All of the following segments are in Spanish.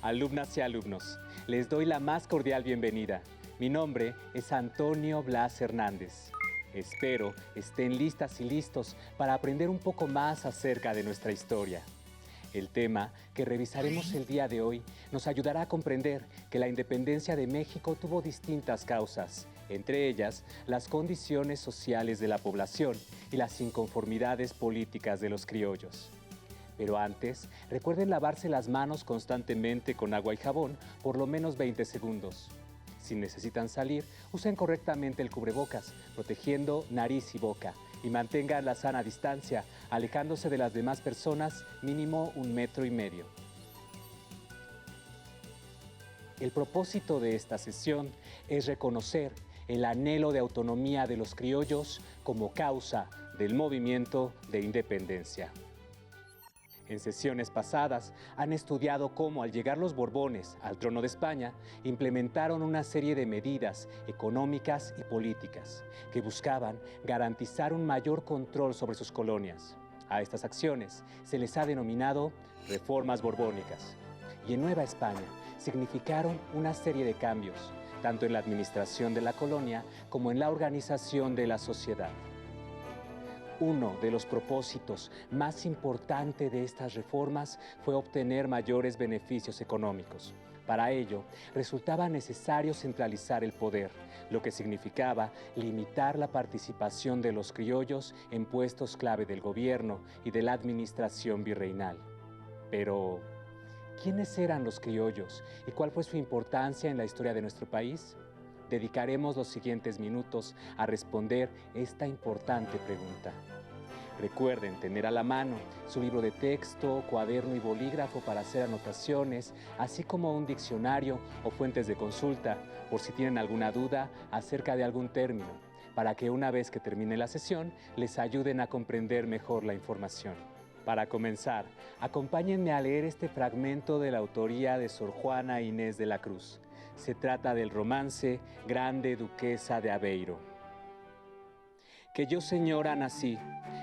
Alumnas y alumnos, les doy la más cordial bienvenida. Mi nombre es Antonio Blas Hernández. Espero estén listas y listos para aprender un poco más acerca de nuestra historia. El tema que revisaremos el día de hoy nos ayudará a comprender que la independencia de México tuvo distintas causas, entre ellas las condiciones sociales de la población y las inconformidades políticas de los criollos. Pero antes, recuerden lavarse las manos constantemente con agua y jabón por lo menos 20 segundos. Si necesitan salir, usen correctamente el cubrebocas, protegiendo nariz y boca, y mantengan la sana distancia, alejándose de las demás personas mínimo 1,5 metros. El propósito de esta sesión es reconocer el anhelo de autonomía de los criollos como causa del movimiento de independencia. En sesiones pasadas han estudiado cómo al llegar los Borbones al trono de España implementaron una serie de medidas económicas y políticas que buscaban garantizar un mayor control sobre sus colonias. A estas acciones se les ha denominado reformas borbónicas y en Nueva España significaron una serie de cambios, tanto en la administración de la colonia como en la organización de la sociedad. Uno de los propósitos más importantes de estas reformas fue obtener mayores beneficios económicos. Para ello, resultaba necesario centralizar el poder, lo que significaba limitar la participación de los criollos en puestos clave del gobierno y de la administración virreinal. Pero, ¿quiénes eran los criollos y cuál fue su importancia en la historia de nuestro país? Dedicaremos los siguientes minutos a responder esta importante pregunta. Recuerden tener a la mano su libro de texto, cuaderno y bolígrafo para hacer anotaciones, así como un diccionario o fuentes de consulta, por si tienen alguna duda acerca de algún término, para que una vez que termine la sesión les ayuden a comprender mejor la información. Para comenzar, acompáñenme a leer este fragmento de la autoría de Sor Juana Inés de la Cruz. Se trata del romance Grande Duquesa de Aveiro. Que yo, señora, nací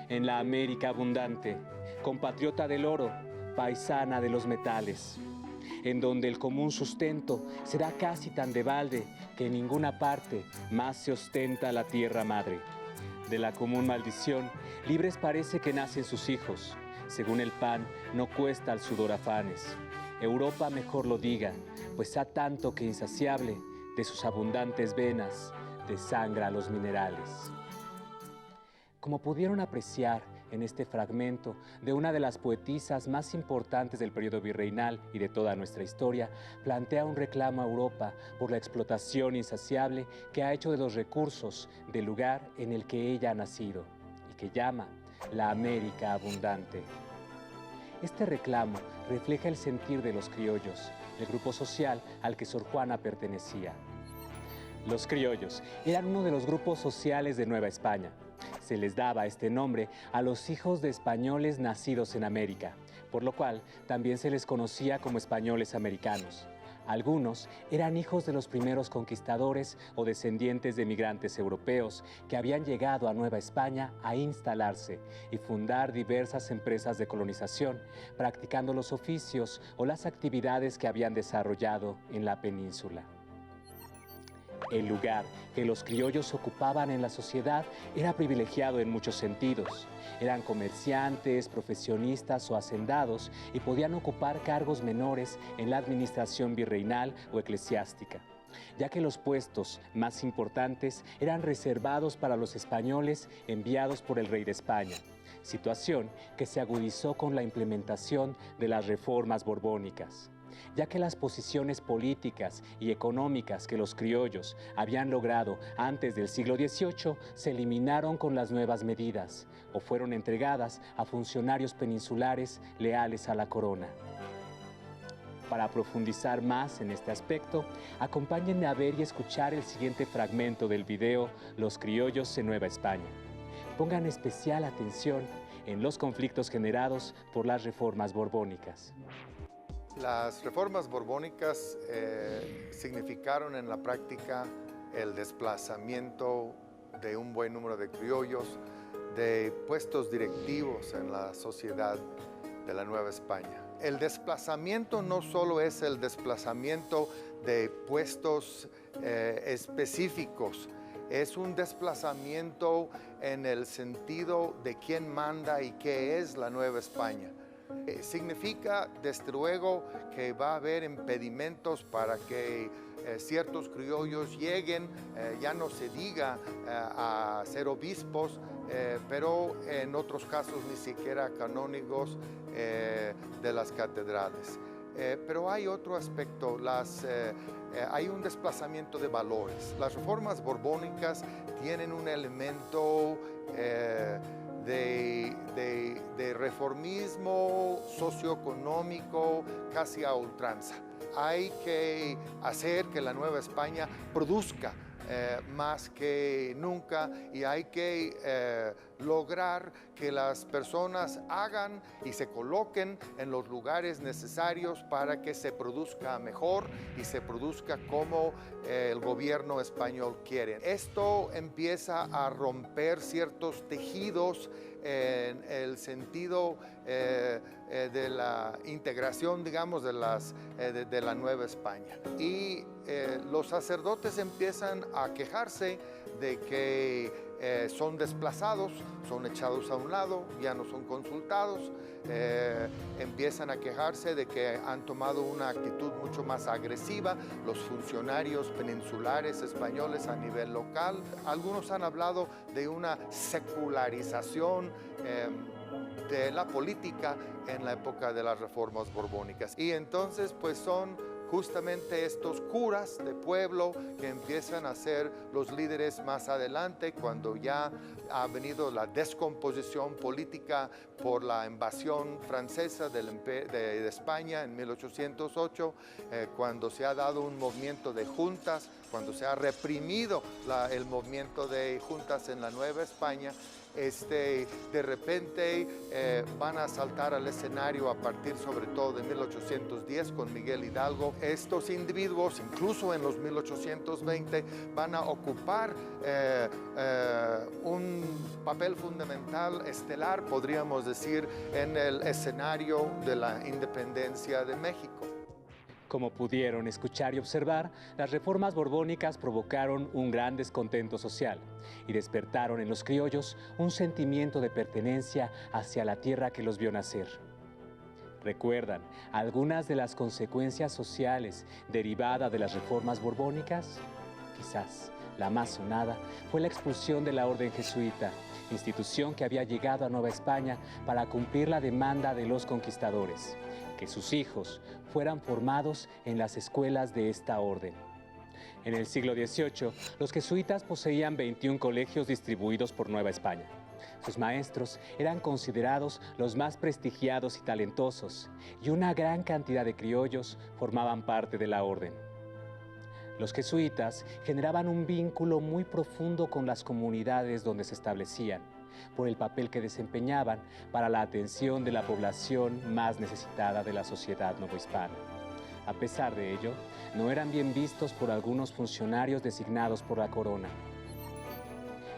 en la América abundante, compatriota del oro, paisana de los metales, en donde el común sustento será casi tan de balde que en ninguna parte más se ostenta la tierra madre. De la común maldición, libres parece que nacen sus hijos, según el pan no cuesta el sudor afanes. Europa mejor lo diga, pues ha tanto que insaciable de sus abundantes venas desangra los minerales. Como pudieron apreciar en este fragmento de una de las poetisas más importantes del periodo virreinal y de toda nuestra historia, plantea un reclamo a Europa por la explotación insaciable que ha hecho de los recursos del lugar en el que ella ha nacido y que llama la América abundante. Este reclamo refleja el sentir de los criollos, el grupo social al que Sor Juana pertenecía. Los criollos eran uno de los grupos sociales de Nueva España. Se les daba este nombre a los hijos de españoles nacidos en América, por lo cual también se les conocía como españoles americanos. Algunos eran hijos de los primeros conquistadores o descendientes de migrantes europeos que habían llegado a Nueva España a instalarse y fundar diversas empresas de colonización, practicando los oficios o las actividades que habían desarrollado en la península. El lugar que los criollos ocupaban en la sociedad era privilegiado en muchos sentidos. Eran comerciantes, profesionistas o hacendados y podían ocupar cargos menores en la administración virreinal o eclesiástica, ya que los puestos más importantes eran reservados para los españoles enviados por el rey de España, situación que se agudizó con la implementación de las reformas borbónicas, ya que las posiciones políticas y económicas que los criollos habían logrado antes del siglo XVIII se eliminaron con las nuevas medidas o fueron entregadas a funcionarios peninsulares leales a la corona. Para profundizar más en este aspecto, acompáñenme a ver y escuchar el siguiente fragmento del video Los criollos en Nueva España. Pongan especial atención en los conflictos generados por las reformas borbónicas. Las reformas borbónicas significaron en la práctica el desplazamiento de un buen número de criollos de puestos directivos en la sociedad de la Nueva España. El desplazamiento no solo es el desplazamiento de puestos específicos, es un desplazamiento en el sentido de quién manda y qué es la Nueva España. Significa, desde luego, que va a haber impedimentos para que ciertos criollos lleguen, ya no se diga a ser obispos, pero en otros casos ni siquiera canónigos de las catedrales. Pero hay otro aspecto, hay un desplazamiento de valores. Las reformas borbónicas tienen un elemento de reformismo socioeconómico casi a ultranza. Hay que hacer que la Nueva España produzca más que nunca y hay que lograr que las personas hagan y se coloquen en los lugares necesarios para que se produzca mejor y se produzca como el gobierno español quiere. Esto empieza a romper ciertos tejidos en el sentido de la integración, digamos, de la Nueva España. Y los sacerdotes empiezan a quejarse de que son desplazados, son echados a un lado, ya no son consultados, empiezan a quejarse de que han tomado una actitud mucho más agresiva los funcionarios peninsulares españoles a nivel local. Algunos han hablado de una secularización de la política en la época de las reformas borbónicas. Y entonces pues son justamente estos curas de pueblo que empiezan a ser los líderes más adelante cuando ya ha venido la descomposición política por la invasión francesa de España en 1808, cuando se ha dado un movimiento de juntas, cuando se ha reprimido el movimiento de juntas en la Nueva España. De repente van a saltar al escenario a partir sobre todo de 1810 con Miguel Hidalgo. Estos individuos, incluso en los 1820, van a ocupar un papel fundamental, estelar, podríamos decir, en el escenario de la independencia de México. Como pudieron escuchar y observar, las reformas borbónicas provocaron un gran descontento social y despertaron en los criollos un sentimiento de pertenencia hacia la tierra que los vio nacer. ¿Recuerdan algunas de las consecuencias sociales derivadas de las reformas borbónicas? Quizás la más sonada fue la expulsión de la orden jesuita, institución que había llegado a Nueva España para cumplir la demanda de los conquistadores, que sus hijos fueran formados en las escuelas de esta orden. En el siglo XVIII, los jesuitas poseían 21 colegios distribuidos por Nueva España. Sus maestros eran considerados los más prestigiados y talentosos, y una gran cantidad de criollos formaban parte de la orden. Los jesuitas generaban un vínculo muy profundo con las comunidades donde se establecían, por el papel que desempeñaban para la atención de la población más necesitada de la sociedad novohispana. A pesar de ello, no eran bien vistos por algunos funcionarios designados por la corona.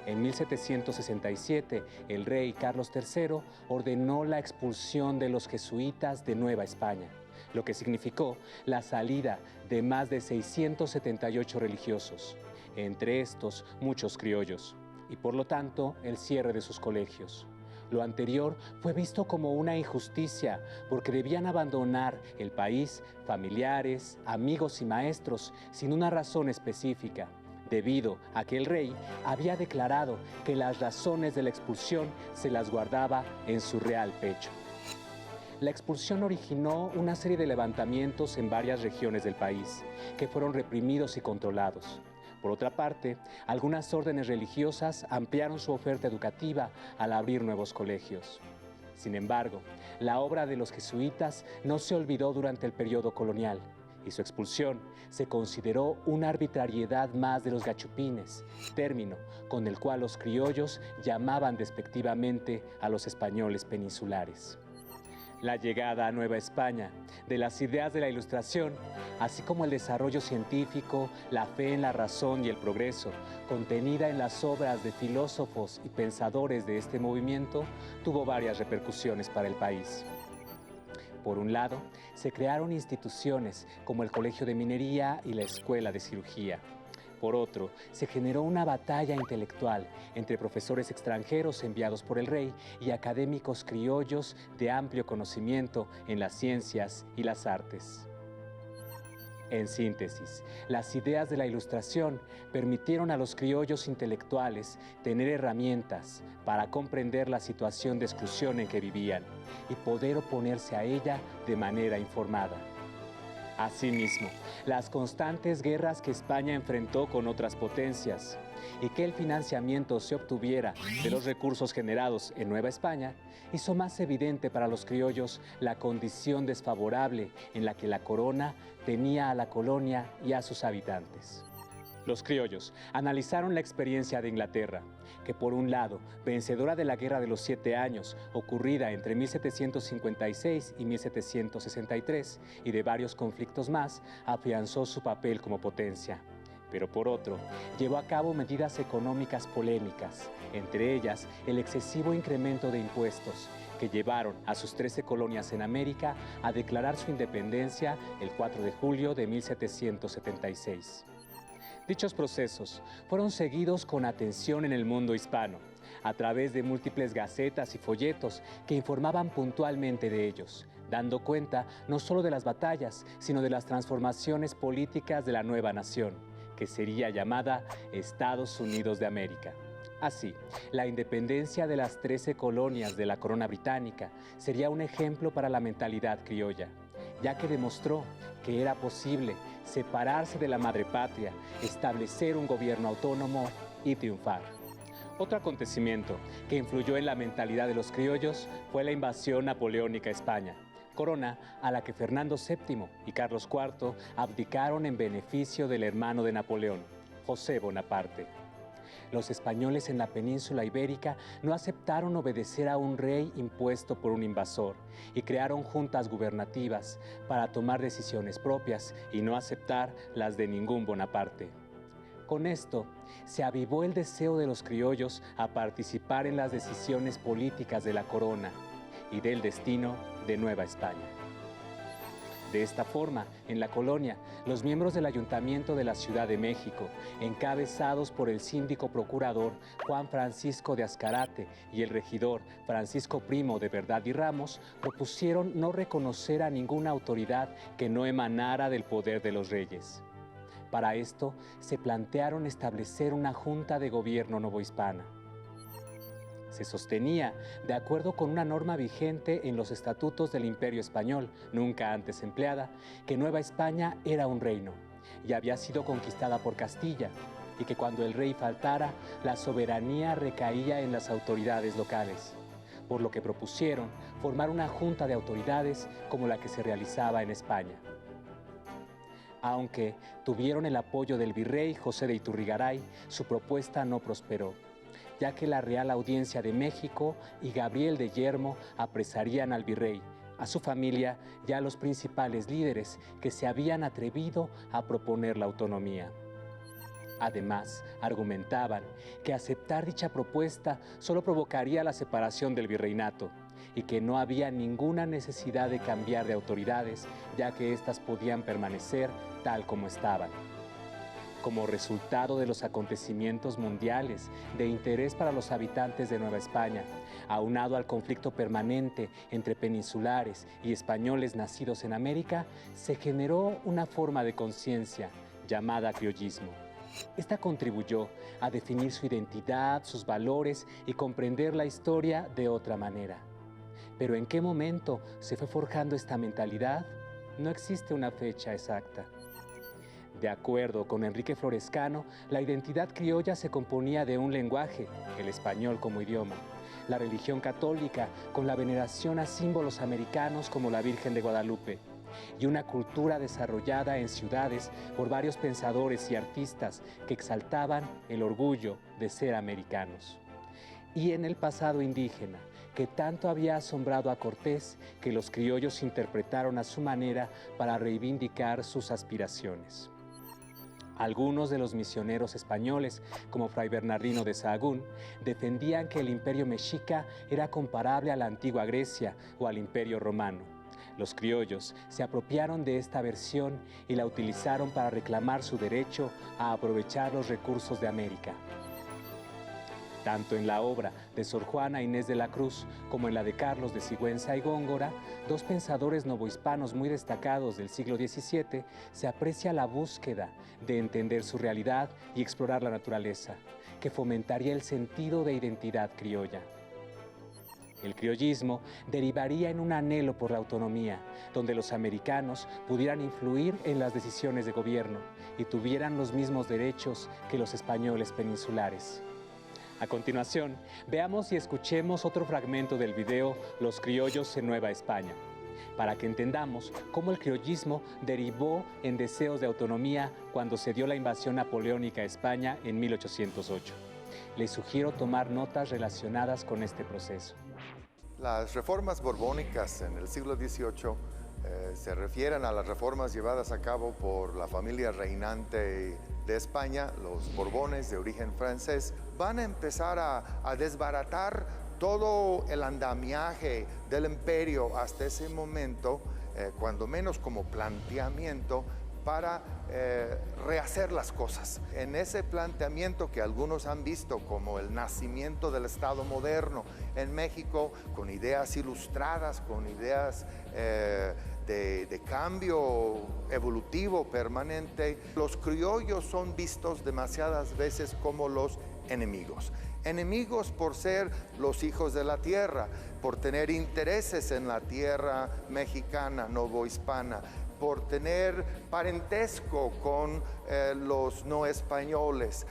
En 1767, el rey Carlos III ordenó la expulsión de los jesuitas de Nueva España, lo que significó la salida de más de 678 religiosos, entre estos muchos criollos, y por lo tanto el cierre de sus colegios. Lo anterior fue visto como una injusticia porque debían abandonar el país familiares, amigos y maestros sin una razón específica, debido a que el rey había declarado que las razones de la expulsión se las guardaba en su real pecho. La expulsión originó una serie de levantamientos en varias regiones del país, que fueron reprimidos y controlados. Por otra parte, algunas órdenes religiosas ampliaron su oferta educativa al abrir nuevos colegios. Sin embargo, la obra de los jesuitas no se olvidó durante el periodo colonial, y su expulsión se consideró una arbitrariedad más de los gachupines, término con el cual los criollos llamaban despectivamente a los españoles peninsulares. La llegada a Nueva España de las ideas de la Ilustración, así como el desarrollo científico, la fe en la razón y el progreso, contenida en las obras de filósofos y pensadores de este movimiento, tuvo varias repercusiones para el país. Por un lado, se crearon instituciones como el Colegio de Minería y la Escuela de Cirugía. Por otro, se generó una batalla intelectual entre profesores extranjeros enviados por el rey y académicos criollos de amplio conocimiento en las ciencias y las artes. En síntesis, las ideas de la Ilustración permitieron a los criollos intelectuales tener herramientas para comprender la situación de exclusión en que vivían y poder oponerse a ella de manera informada. Asimismo, las constantes guerras que España enfrentó con otras potencias y que el financiamiento se obtuviera de los recursos generados en Nueva España hizo más evidente para los criollos la condición desfavorable en la que la corona tenía a la colonia y a sus habitantes. Los criollos analizaron la experiencia de Inglaterra, que por un lado, vencedora de la Guerra de los 7 Años, ocurrida entre 1756 y 1763, y de varios conflictos más, afianzó su papel como potencia. Pero por otro, llevó a cabo medidas económicas polémicas, entre ellas el excesivo incremento de impuestos, que llevaron a sus 13 colonias en América a declarar su independencia el 4 de julio de 1776. Dichos procesos fueron seguidos con atención en el mundo hispano, a través de múltiples gacetas y folletos que informaban puntualmente de ellos, dando cuenta no solo de las batallas, sino de las transformaciones políticas de la nueva nación, que sería llamada Estados Unidos de América. Así, la independencia de las 13 colonias de la corona británica sería un ejemplo para la mentalidad criolla, ya que demostró que era posible separarse de la madre patria, establecer un gobierno autónomo y triunfar. Otro acontecimiento que influyó en la mentalidad de los criollos fue la invasión napoleónica a España, corona a la que Fernando VII y Carlos IV abdicaron en beneficio del hermano de Napoleón, José Bonaparte. Los españoles en la península ibérica no aceptaron obedecer a un rey impuesto por un invasor y crearon juntas gubernativas para tomar decisiones propias y no aceptar las de ningún Bonaparte. Con esto, se avivó el deseo de los criollos a participar en las decisiones políticas de la corona y del destino de Nueva España. De esta forma, en la colonia, los miembros del Ayuntamiento de la Ciudad de México, encabezados por el síndico procurador Juan Francisco de Azcárate y el regidor Francisco Primo de Verdad y Ramos, propusieron no reconocer a ninguna autoridad que no emanara del poder de los reyes. Para esto, se plantearon establecer una junta de gobierno novohispana. Se sostenía, de acuerdo con una norma vigente en los estatutos del Imperio Español, nunca antes empleada, que Nueva España era un reino y había sido conquistada por Castilla, y que cuando el rey faltara, la soberanía recaía en las autoridades locales, por lo que propusieron formar una junta de autoridades como la que se realizaba en España. Aunque tuvieron el apoyo del virrey José de Iturrigaray, su propuesta no prosperó, ya que la Real Audiencia de México y Gabriel de Yermo apresarían al virrey, a su familia y a los principales líderes que se habían atrevido a proponer la autonomía. Además, argumentaban que aceptar dicha propuesta solo provocaría la separación del virreinato y que no había ninguna necesidad de cambiar de autoridades, ya que éstas podían permanecer tal como estaban. Como resultado de los acontecimientos mundiales de interés para los habitantes de Nueva España, aunado al conflicto permanente entre peninsulares y españoles nacidos en América, se generó una forma de conciencia llamada criollismo. Esta contribuyó a definir su identidad, sus valores y comprender la historia de otra manera. Pero ¿en qué momento se fue forjando esta mentalidad? No existe una fecha exacta. De acuerdo con Enrique Florescano, la identidad criolla se componía de un lenguaje, el español como idioma, la religión católica con la veneración a símbolos americanos como la Virgen de Guadalupe, y una cultura desarrollada en ciudades por varios pensadores y artistas que exaltaban el orgullo de ser americanos. Y en el pasado indígena, que tanto había asombrado a Cortés, que los criollos interpretaron a su manera para reivindicar sus aspiraciones. Algunos de los misioneros españoles, como Fray Bernardino de Sahagún, defendían que el imperio mexica era comparable a la antigua Grecia o al imperio romano. Los criollos se apropiaron de esta versión y la utilizaron para reclamar su derecho a aprovechar los recursos de América. Tanto en la obra de Sor Juana Inés de la Cruz como en la de Carlos de Sigüenza y Góngora, dos pensadores novohispanos muy destacados del siglo XVII, se aprecia la búsqueda de entender su realidad y explorar la naturaleza, que fomentaría el sentido de identidad criolla. El criollismo derivaría en un anhelo por la autonomía, donde los americanos pudieran influir en las decisiones de gobierno y tuvieran los mismos derechos que los españoles peninsulares. A continuación, veamos y escuchemos otro fragmento del video Los criollos en Nueva España, para que entendamos cómo el criollismo derivó en deseos de autonomía cuando se dio la invasión napoleónica a España en 1808. Les sugiero tomar notas relacionadas con este proceso. Las reformas borbónicas en el siglo XVIII se refieren a las reformas llevadas a cabo por la familia reinante de España, los Borbones de origen francés. Van a empezar a desbaratar todo el andamiaje del imperio hasta ese momento, cuando menos como planteamiento, para rehacer las cosas. En ese planteamiento que algunos han visto como el nacimiento del Estado moderno en México, con ideas ilustradas, con ideas de cambio evolutivo permanente, los criollos son vistos demasiadas veces como los enemigos. Enemigos por ser los hijos de la tierra, por tener intereses en la tierra mexicana, novohispana, por tener parentesco con los no españoles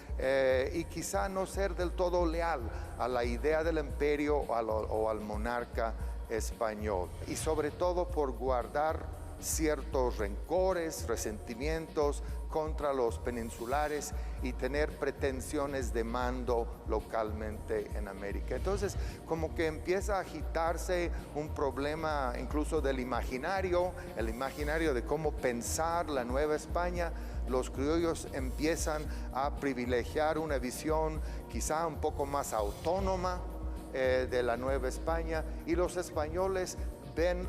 y quizá no ser del todo leal a la idea del imperio o al monarca español, y sobre todo por guardar ciertos rencores, resentimientos contra los peninsulares y tener pretensiones de mando localmente en América. Entonces, como que empieza a agitarse un problema incluso del imaginario, el imaginario de cómo pensar la Nueva España. Los criollos empiezan a privilegiar una visión quizá un poco más autónoma de la Nueva España, y los españoles ven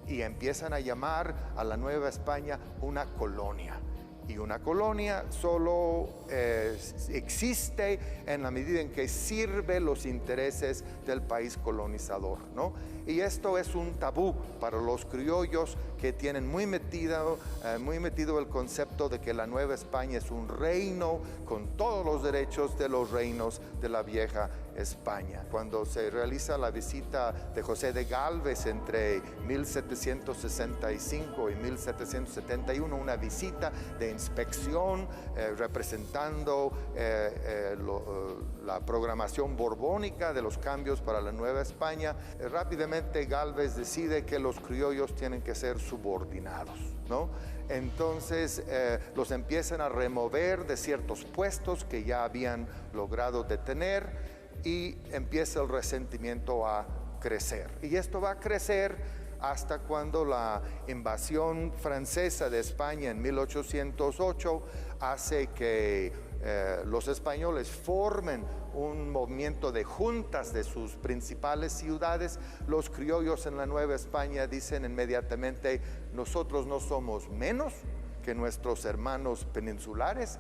y empiezan a llamar a la Nueva España una colonia. Y una colonia solo existe en la medida en que sirve los intereses del país colonizador, ¿no? Y esto es un tabú para los criollos, que tienen muy metido el concepto de que la Nueva España es un reino con todos los derechos de los reinos de la vieja España. Cuando se realiza la visita de José de Gálvez entre 1765 y 1771, una visita de inspección representando la programación borbónica de los cambios para la Nueva España, rápidamente Gálvez decide que los criollos tienen que ser subordinados, ¿no? Entonces los empiezan a remover de ciertos puestos que ya habían logrado detener, y empieza el resentimiento a crecer. Y esto va a crecer hasta cuando la invasión francesa de España en 1808 hace que los españoles formen un movimiento de juntas de sus principales ciudades. Los criollos en la Nueva España dicen inmediatamente: nosotros no somos menos que nuestros hermanos peninsulares,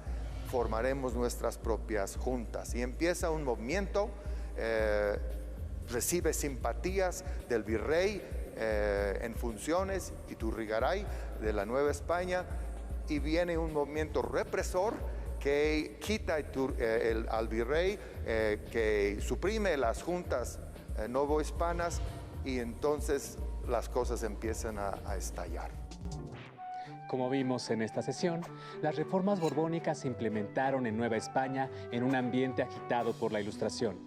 formaremos nuestras propias juntas. Y empieza un movimiento, recibe simpatías del virrey en funciones, Iturrigaray, de la Nueva España, y viene un movimiento represor que quita al virrey, que suprime las juntas novohispanas, y entonces las cosas empiezan a estallar. Como vimos en esta sesión, las reformas borbónicas se implementaron en Nueva España en un ambiente agitado por la Ilustración.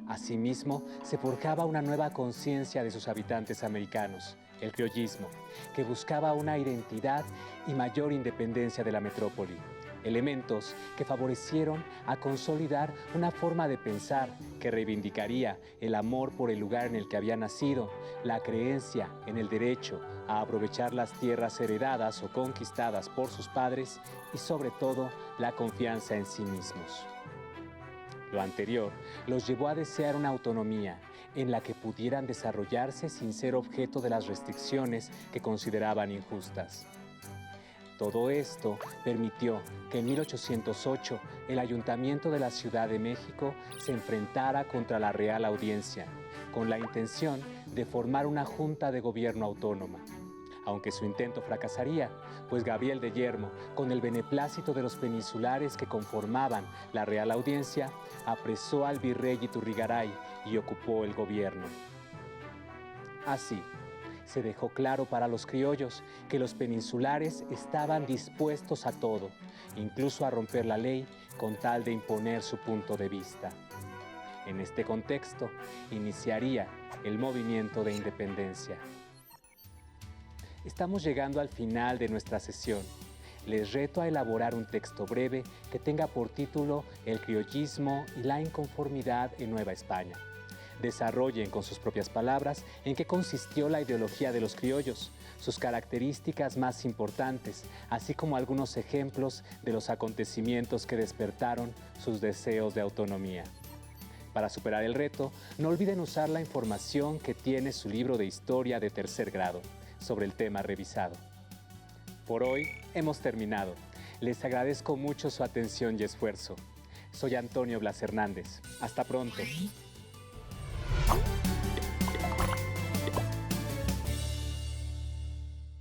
Asimismo, se forjaba una nueva conciencia de sus habitantes americanos, el criollismo, que buscaba una identidad y mayor independencia de la metrópoli. Elementos que favorecieron a consolidar una forma de pensar que reivindicaría el amor por el lugar en el que había nacido, la creencia en el derecho a aprovechar las tierras heredadas o conquistadas por sus padres, y sobre todo la confianza en sí mismos. Lo anterior los llevó a desear una autonomía en la que pudieran desarrollarse sin ser objeto de las restricciones que consideraban injustas. Todo esto permitió que en 1808 el Ayuntamiento de la Ciudad de México se enfrentara contra la Real Audiencia, con la intención de formar una junta de gobierno autónoma. Aunque su intento fracasaría, pues Gabriel de Yermo, con el beneplácito de los peninsulares que conformaban la Real Audiencia, apresó al virrey Iturrigaray y ocupó el gobierno. Así, se dejó claro para los criollos que los peninsulares estaban dispuestos a todo, incluso a romper la ley con tal de imponer su punto de vista. En este contexto, iniciaría el movimiento de independencia. Estamos llegando al final de nuestra sesión. Les reto a elaborar un texto breve que tenga por título El criollismo y la inconformidad en Nueva España. Desarrollen con sus propias palabras en qué consistió la ideología de los criollos, sus características más importantes, así como algunos ejemplos de los acontecimientos que despertaron sus deseos de autonomía. Para superar el reto, no olviden usar la información que tiene su libro de historia de tercer grado sobre el tema revisado. Por hoy hemos terminado. Les agradezco mucho su atención y esfuerzo. Soy Antonio Blas Hernández. Hasta pronto.